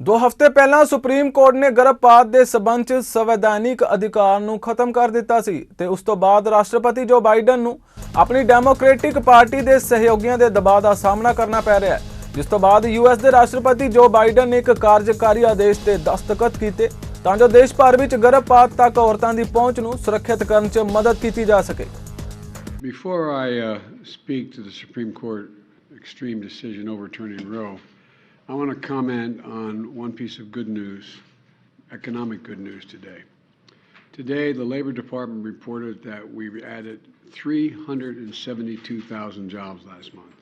2 ਹਫ਼ਤੇ ਪਹਿਲਾਂ supreme court ਨੇ ਗਰਭਪਾਤ ਦੇ ਸਬੰਧ 'ਚ ਸੰਵਿਧਾਨਿਕ ਅਧਿਕਾਰ ਨੂੰ ਖਤਮ ਕਰ ਦਿੱਤਾ ਸੀ ਤੇ ਉਸ ਤੋਂ ਬਾਅਦ ਰਾਸ਼ਟਰਪਤੀ ਜੋ ਬਾਈਡਨ ਨੂੰ ਆਪਣੀ ਡੈਮੋਕ੍ਰੈਟਿਕ ਪਾਰਟੀ ਦੇ ਸਹਿਯੋਗੀਆਂ ਦੇ ਦਬਾਅ ਦਾ ਸਾਹਮਣਾ ਕਰਨਾ ਪੈ ਰਿਹਾ ਹੈ, ਜਿਸ ਤੋਂ ਬਾਅਦ ਯੂਐਸ ਦੇ ਰਾਸ਼ਟਰਪਤੀ ਜੋ ਬਾਈਡਨ ਨੇ ਇੱਕ ਕਾਰਜਕਾਰੀ ਆਦੇਸ਼ ਤੇ ਦਸਤਖਤ ਕੀਤੇ ਤਾਂ ਜੋ ਦੇਸ਼ ਭਰ ਵਿੱਚ ਗਰਭਪਾਤ ਤੱਕ ਔਰਤਾਂ ਦੀ ਪਹੁੰਚ ਨੂੰ ਸੁਰੱਖਿਅਤ ਕਰਨ 'ਚ ਮਦਦ ਕੀਤੀ ਜਾ ਸਕੇ। Before I speak to the Supreme Court extreme decision overturning Roe, I want to comment on one piece of good news, economic good news today. Today, the Labor Department reported that we added 372,000 jobs last month.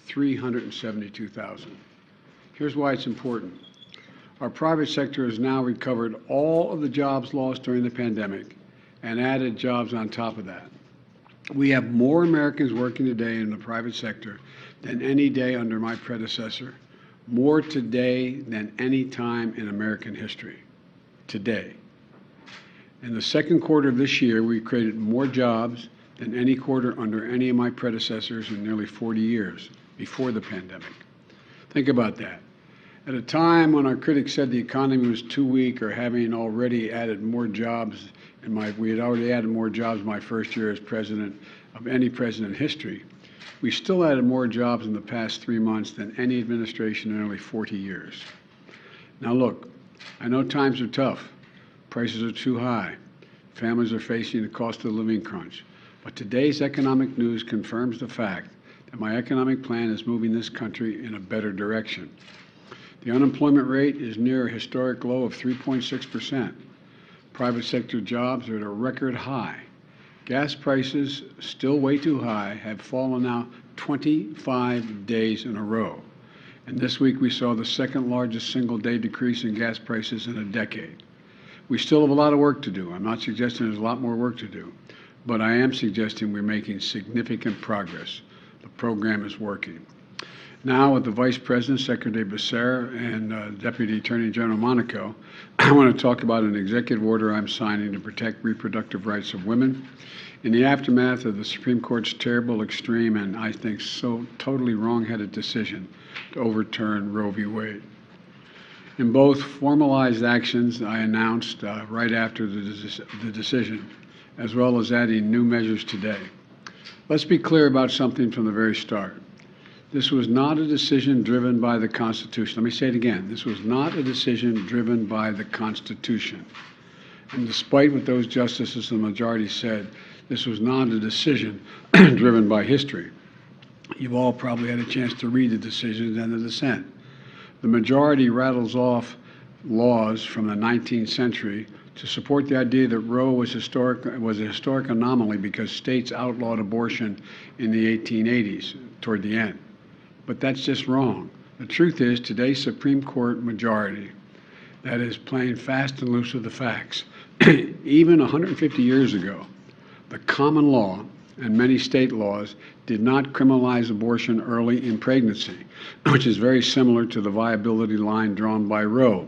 372,000. Here's why it's important. Our private sector has now recovered all of the jobs lost during the pandemic and added jobs on top of that. We have more Americans working today in the private sector than any day under my predecessor. More today than any time in American history. Today. In the second quarter of this year, we created more jobs than any quarter under any of my predecessors in nearly 40 years before the pandemic. Think about that. At a time when our critics said the economy was too weak or having already added more jobs, we had already added more jobs in my first year as president of any president in history. We still added more jobs in the past 3 months than any administration in nearly 40 years. Now look, I know times are tough. Prices are too high. Families are facing the cost of living crunch. But today's economic news confirms the fact that my economic plan is moving this country in a better direction. The unemployment rate is near a historic low of 3.6%. Private sector jobs are at a record high. Gas prices, still way too high, have fallen now 25 days in a row. And this week we saw the second largest single day decrease in gas prices in a decade. We still have a lot of work to do. I'm not suggesting there's a lot more work to do, but I am suggesting we're making significant progress. The program is working. Now, with the Vice President, Secretary Becerra, and Deputy Attorney General Monaco, I want to talk about an executive order I'm signing to protect reproductive rights of women. In the aftermath of the Supreme Court's terrible, extreme, and I think so totally wrong-headed decision to overturn Roe v. Wade. In both formalized actions I announced right after the decision, as well as adding new measures today. Let's be clear about something from the very start. This was not a decision driven by the Constitution. Let me say it again. This was not a decision driven by the Constitution. And despite what those justices in the majority said, this was not a decision driven by history. You've all probably had a chance to read the decisions and the dissent. The majority rattles off laws from the 19th century to support the idea that Roe was a historic anomaly because states outlawed abortion in the 1880s, toward the end. But that's just wrong. The truth is, today's Supreme Court majority that is playing fast and loose with the facts. Even 150 years ago, the common law and many state laws did not criminalize abortion early in pregnancy, which is very similar to the viability line drawn by Roe.